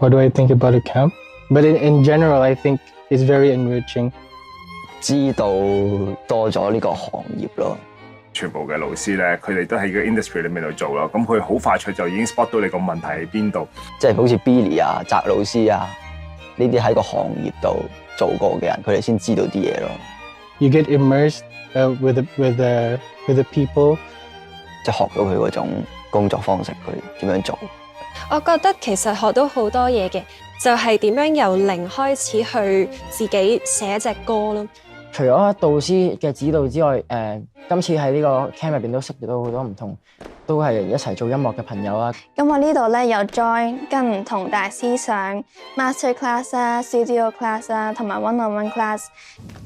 What do I think about a camp? But in general, I think it's very enriching. 知道多咗呢個行業咯。全部嘅老師咧，佢哋都喺個 industry 裏面度做咯，咁佢好快脆就已經 spot 到你個問題喺邊度。即係好似 Billy 啊、澤老師啊，呢啲喺個行業度做過嘅人，佢哋先知道啲嘢咯。You get immersed with the people， 即係學到佢嗰種工作方式，佢點樣做。我覺得其實學到好多嘢嘅，就係點樣由零開始去自己寫一隻歌咯。除咗導師嘅指導之外，今次喺呢個 camp 入邊都識到好多唔同，都係一齊做音樂嘅朋友啊。咁我呢度咧有 join 跟唔同大師上 master class 啊、studio class 啊，同埋 one-on-one class。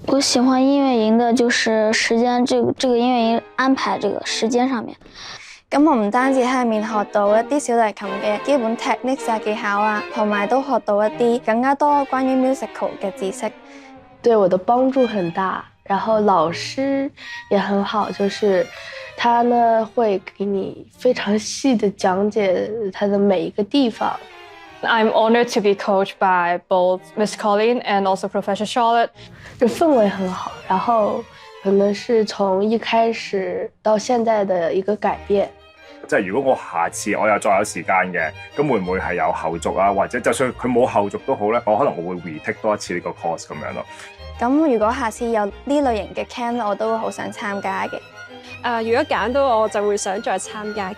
我喜歡音樂營的就是時間，這個音樂營安排這個時間上面。咁我唔單止喺入面學到一啲小提琴嘅基本 techniques 啊、技巧啊，同埋都學到一啲更加多關於 musical 嘅知識。對我的幫助很大，然後老師也很好，就是他呢會給你非常細的講解他的每一個地方。I'm honored to be coached by both Miss Colleen and also Professor Charlotte。這氛圍很好，然後可能是從一開始到現在的一個改變。即係如果我下次我又再有時間嘅，咁會唔會係有後續啊？或者就算佢冇後續都好咧，我可能我會 retake 多一次呢個 course 咁樣咯。咁如果下次有呢類型嘅 camp，我都會好想參加嘅。如果揀到我就會想再參加嘅。